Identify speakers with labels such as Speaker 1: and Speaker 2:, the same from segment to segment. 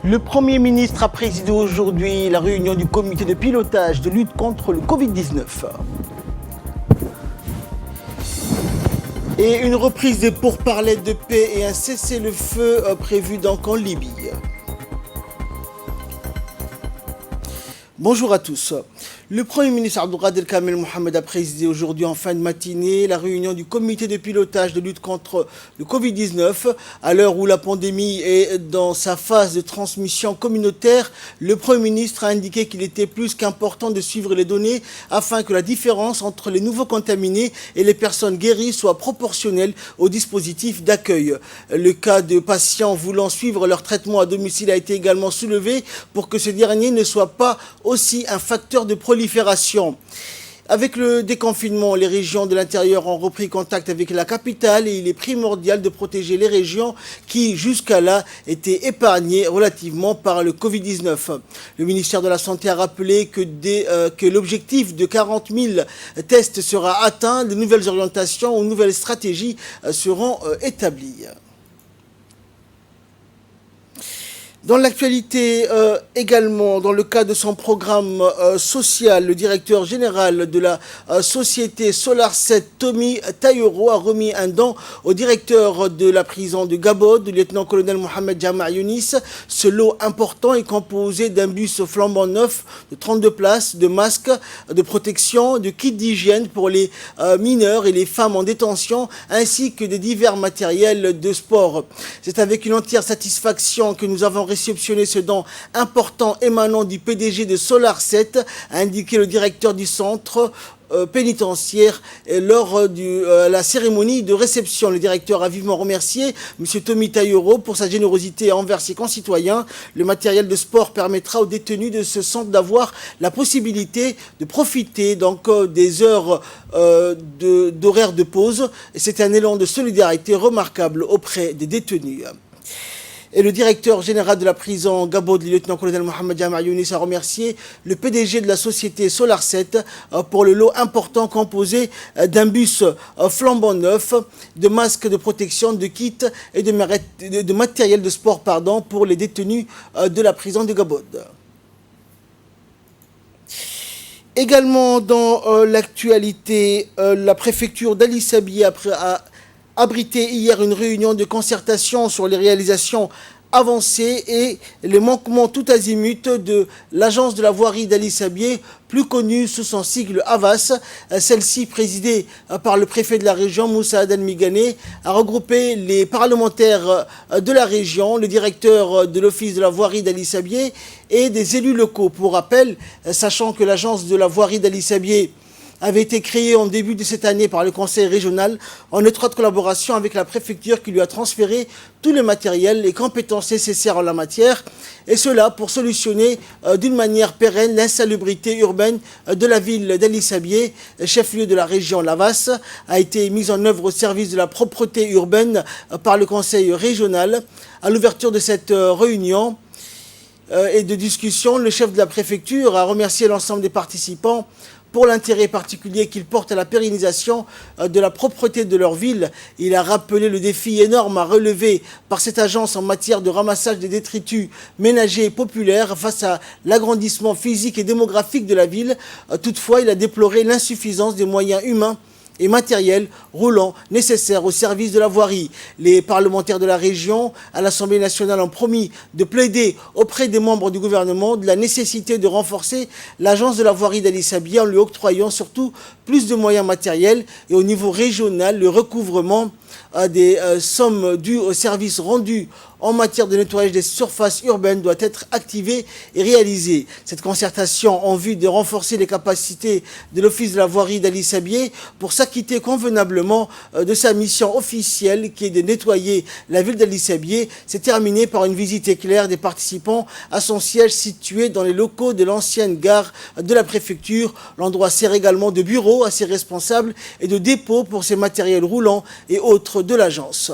Speaker 1: Le Premier ministre a présidé aujourd'hui la réunion du comité de pilotage de lutte contre le Covid-19. Et une reprise des pourparlers de paix et un cessez-le-feu prévu donc en Libye. Bonjour à tous. Le Premier ministre Abdelkader Kamel Mohamed a présidé aujourd'hui en fin de matinée la réunion du comité de pilotage de lutte contre le Covid-19. À l'heure où la pandémie est dans sa phase de transmission communautaire, le Premier ministre a indiqué qu'il était plus qu'important de suivre les données afin que la différence entre les nouveaux contaminés et les personnes guéries soit proportionnelle au dispositif d'accueil. Le cas de patients voulant suivre leur traitement à domicile a été également soulevé pour que ce dernier ne soit pas aussi un facteur de prolifération. Avec le déconfinement, les régions de l'intérieur ont repris contact avec la capitale et il est primordial de protéger les régions qui, jusqu'à là, étaient épargnées relativement par le Covid-19. Le ministère de la Santé a rappelé que l'objectif de 40 000 tests sera atteint. De nouvelles orientations ou nouvelles stratégies seront établies. Dans l'actualité également, dans le cadre de son programme social, le directeur général de la société Solar 7, Tomi Tayoro, a remis un don au directeur de la prison de Gabod, le lieutenant-colonel Mohamed Jama Younis. Ce lot important est composé d'un bus flambant neuf de 32 places, de masques de protection, de kits d'hygiène pour les mineurs et les femmes en détention, ainsi que de divers matériels de sport. C'est avec une entière satisfaction que nous avons réceptionner ce don important émanant du PDG de Solar 7, a indiqué le directeur du centre pénitentiaire lors de la cérémonie de réception. Le directeur a vivement remercié M. Tomi Tayoro pour sa générosité envers ses concitoyens. Le matériel de sport permettra aux détenus de ce centre d'avoir la possibilité de profiter donc des heures d'horaire de pause. C'est un élan de solidarité remarquable auprès des détenus. Et le directeur général de la prison Gabod, le lieutenant-colonel Mohamed Jama Younis, a remercié le PDG de la société Solar 7 pour le lot important composé d'un bus flambant neuf, de masques de protection, de kits et de matériel de sport pour les détenus de la prison de Gabod. Également dans l'actualité, la préfecture d'Ali Sabieh a abrité hier une réunion de concertation sur les réalisations avancées et les manquements tout azimut de l'agence de la voirie d'Ali Sabieh, plus connue sous son sigle AVAS. Celle-ci, présidée par le préfet de la région, Moussa Adan Migane, a regroupé les parlementaires de la région, le directeur de l'office de la voirie d'Ali Sabieh et des élus locaux. Pour rappel, sachant que l'agence de la voirie d'Ali Sabieh avait été créé en début de cette année par le conseil régional en étroite collaboration avec la préfecture qui lui a transféré tous les matériels et compétences nécessaires en la matière, et cela pour solutionner d'une manière pérenne l'insalubrité urbaine de la ville d'Ali Sabieh, chef-lieu de la région Lavas, a été mise en œuvre au service de la propreté urbaine par le conseil régional. À l'ouverture de cette réunion et de discussion, le chef de la préfecture a remercié l'ensemble des participants pour l'intérêt particulier qu'ils portent à la pérennisation de la propreté de leur ville. Il a rappelé le défi énorme à relever par cette agence en matière de ramassage des détritus ménagers et populaires face à l'agrandissement physique et démographique de la ville. Toutefois, il a déploré l'insuffisance des moyens humains et matériels roulants nécessaires au service de la voirie. Les parlementaires de la région à l'Assemblée nationale ont promis de plaider auprès des membres du gouvernement de la nécessité de renforcer l'agence de la voirie d'Ali Sabieh en lui octroyant surtout plus de moyens matériels et au niveau régional le recouvrement des sommes dues aux services rendus en matière de nettoyage des surfaces urbaines doit être activée et réalisée. Cette concertation en vue de renforcer les capacités de l'Office de la voirie d'Ali Sabieh pour s'acquitter convenablement de sa mission officielle qui est de nettoyer la ville d'Ali Sabieh s'est terminée par une visite éclair des participants à son siège situé dans les locaux de l'ancienne gare de la préfecture. L'endroit sert également de bureau à ses responsables et de dépôt pour ses matériels roulants et autres de l'agence.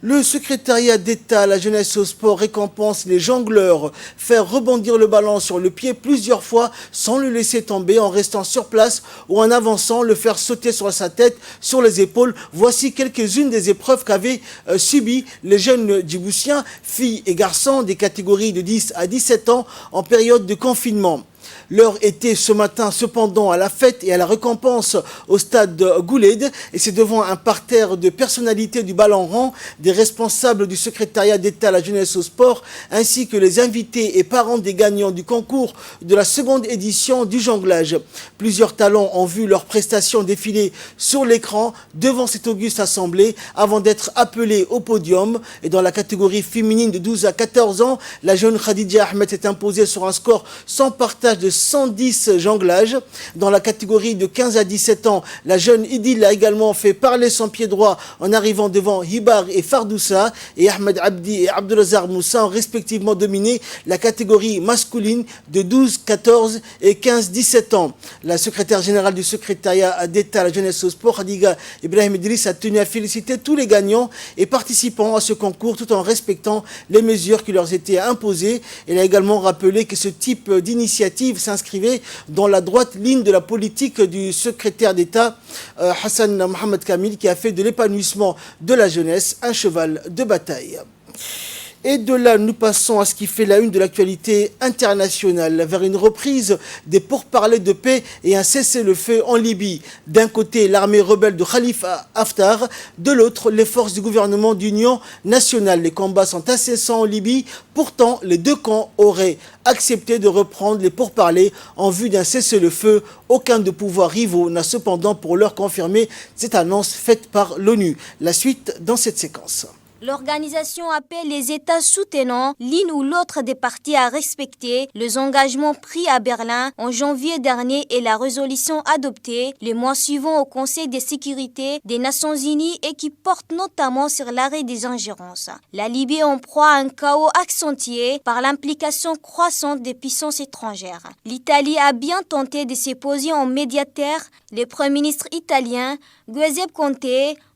Speaker 1: Le secrétariat d'État à la jeunesse et au sport récompense les jongleurs, faire rebondir le ballon sur le pied plusieurs fois sans le laisser tomber en restant sur place ou en avançant, le faire sauter sur sa tête, sur les épaules. Voici quelques-unes des épreuves qu'avaient subies les jeunes djiboutiens, filles et garçons des catégories de 10 à 17 ans en période de confinement. L'heure était ce matin cependant à la fête et à la récompense au stade Gouled, et c'est devant un parterre de personnalités du ballon rond, des responsables du secrétariat d'État à la jeunesse au sport, ainsi que les invités et parents des gagnants du concours de la seconde édition du jonglage. Plusieurs talents ont vu leurs prestations défiler sur l'écran devant cette auguste assemblée avant d'être appelés au podium. Et dans la catégorie féminine de 12 à 14 ans, la jeune Khadija Ahmed s'est imposée sur un score sans partage de 110 jonglages. Dans la catégorie de 15 à 17 ans, la jeune Idil a également fait parler son pied droit en arrivant devant Hibar et Fardoussa, et Ahmed Abdi et Abdelazar Moussa ont respectivement dominé la catégorie masculine de 12, 14 et 15, 17 ans. La secrétaire générale du secrétariat d'État à la jeunesse au sport, Khadiga Ibrahim Idriss, a tenu à féliciter tous les gagnants et participants à ce concours tout en respectant les mesures qui leur étaient imposées. Elle a également rappelé que ce type d'initiative s'inscrivait dans la droite ligne de la politique du secrétaire d'État Hassan Mohamed Kamil, qui a fait de l'épanouissement de la jeunesse un cheval de bataille. Et de là, nous passons à ce qui fait la une de l'actualité internationale, vers une reprise des pourparlers de paix et un cessez-le-feu en Libye. D'un côté, l'armée rebelle de Khalifa Haftar, de l'autre, les forces du gouvernement d'union nationale. Les combats sont incessants en Libye, pourtant les deux camps auraient accepté de reprendre les pourparlers en vue d'un cessez-le-feu. Aucun des pouvoirs rivaux n'a cependant pour l'heure confirmé cette annonce faite par l'ONU. La suite dans cette séquence.
Speaker 2: L'organisation appelle les États soutenant l'une ou l'autre des parties à respecter les engagements pris à Berlin en janvier dernier et la résolution adoptée les mois suivants au Conseil de sécurité des Nations Unies et qui porte notamment sur l'arrêt des ingérences. La Libye en proie à un chaos accentué par l'implication croissante des puissances étrangères. L'Italie a bien tenté de se poser en médiateur. Le Premier ministre italien Giuseppe Conte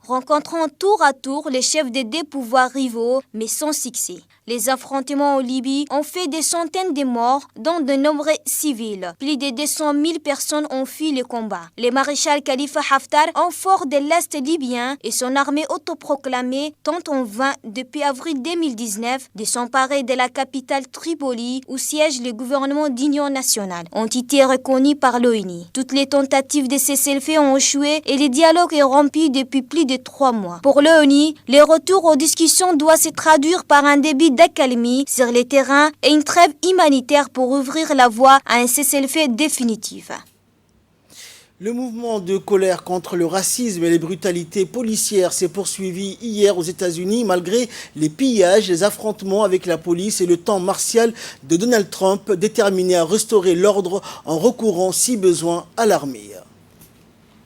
Speaker 2: rencontrant tour à tour les chefs des deux pouvoirs rivaux, mais sans succès. Les affrontements en Libye ont fait des centaines de morts, dont de nombreux civils. Plus de 200 000 personnes ont fui le combat. Le maréchal Khalifa Haftar, un fort de l'Est libyen, et son armée autoproclamée tentent en vain depuis avril 2019 de s'emparer de la capitale Tripoli, où siège le gouvernement d'union nationale, entité reconnue par l'ONU. Toutes les tentatives de cessez-le-feu ont échoué et le dialogue est rompu depuis plus de 3 mois. Pour l'ONU, le retour aux discussions doit se traduire par un début d'accalmie sur les terrains et une trêve humanitaire pour ouvrir la voie à un cessez-le-feu définitif.
Speaker 1: Le mouvement de colère contre le racisme et les brutalités policières s'est poursuivi hier aux États-Unis malgré les pillages, les affrontements avec la police et le temps martial de Donald Trump déterminé à restaurer l'ordre en recourant si besoin à l'armée.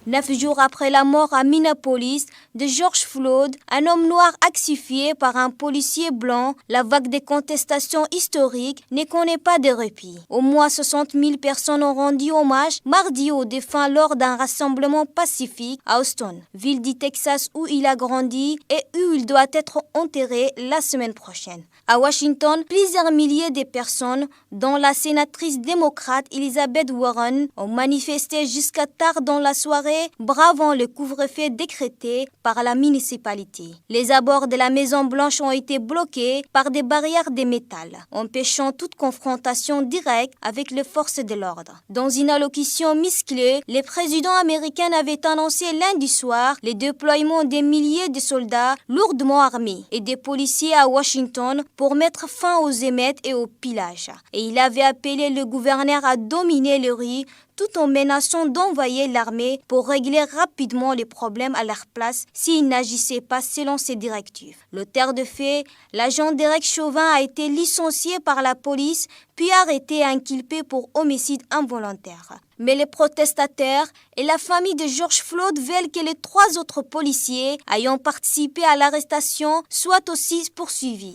Speaker 2: 9 jours après la mort à Minneapolis de George Floyd, un homme noir asphyxié par un policier blanc, la vague de contestations historiques ne connaît pas de répit. Au moins 60 000 personnes ont rendu hommage mardi aux défunts lors d'un rassemblement pacifique à Austin, ville du Texas où il a grandi et où il doit être enterré la semaine prochaine. À Washington, plusieurs milliers de personnes, dont la sénatrice démocrate Elizabeth Warren, ont manifesté jusqu'à tard dans la soirée, bravant le couvre-feu décrété par la municipalité. Les abords de la Maison-Blanche ont été bloqués par des barrières de métal, empêchant toute confrontation directe avec les forces de l'ordre. Dans une allocution musclée, le président américain avait annoncé lundi soir le déploiement des milliers de soldats lourdement armés et des policiers à Washington pour mettre fin aux émeutes et aux pillages. Et il avait appelé le gouverneur à dominer les rues tout en menaçant d'envoyer l'armée pour régler rapidement les problèmes à leur place s'ils n'agissaient pas selon ses directives. L'auteur de fait, l'agent Derek Chauvin, a été licencié par la police puis arrêté et inculpé pour homicide involontaire. Mais les protestataires et la famille de George Floyd veulent que les 3 autres policiers ayant participé à l'arrestation soient aussi poursuivis.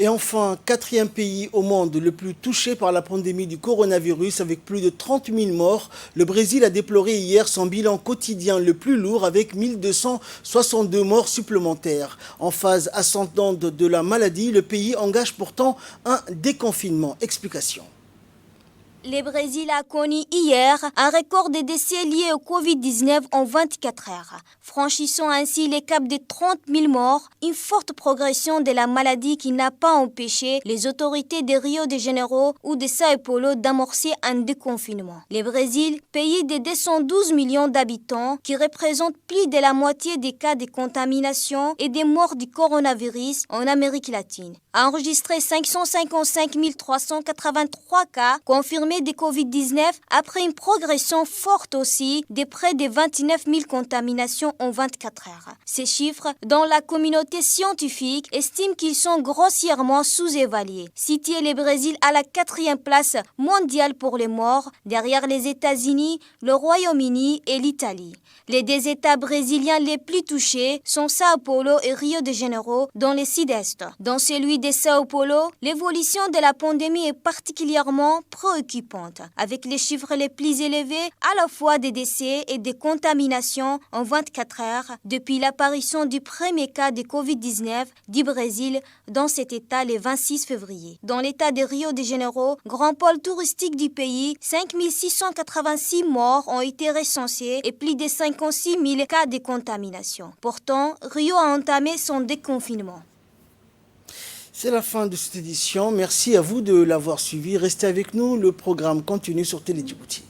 Speaker 1: Et enfin, quatrième pays au monde le plus touché par la pandémie du coronavirus avec plus de 30 000 morts, le Brésil a déploré hier son bilan quotidien le plus lourd avec 1262 morts supplémentaires. En phase ascendante de la maladie, le pays engage pourtant un déconfinement. Explication.
Speaker 2: Le Brésil a connu hier un record de décès liés au Covid-19 en 24 heures, franchissant ainsi les caps de 30 000 morts, une forte progression de la maladie qui n'a pas empêché les autorités de Rio de Janeiro ou de Sao Paulo d'amorcer un déconfinement. Le Brésil, pays de 212 millions d'habitants, qui représente plus de la moitié des cas de contamination et des morts du coronavirus en Amérique latine, a enregistré 555 383 cas confirmés de Covid-19 après une progression forte aussi de près de 29 000 contaminations en 24 heures. Ces chiffres, dont la communauté scientifique estime qu'ils sont grossièrement sous-évalués, situent le Brésil à la 4e place mondiale pour les morts, derrière les États-Unis, le Royaume-Uni et l'Italie. Les deux États brésiliens les plus touchés sont Sao Paulo et Rio de Janeiro, dans le sud-est. Dans celui de Sao Paulo, l'évolution de la pandémie est particulièrement préoccupante, avec les chiffres les plus élevés à la fois des décès et des contaminations en 24 heures depuis l'apparition du premier cas de Covid-19 du Brésil dans cet État le 26 février. Dans l'État de Rio de Janeiro, grand pôle touristique du pays, 5 686 morts ont été recensés et plus de 56 000 cas de contamination. Pourtant, Rio a entamé son déconfinement.
Speaker 1: C'est la fin de cette édition. Merci à vous de l'avoir suivi. Restez avec nous. Le programme continue sur Télé Djibouti.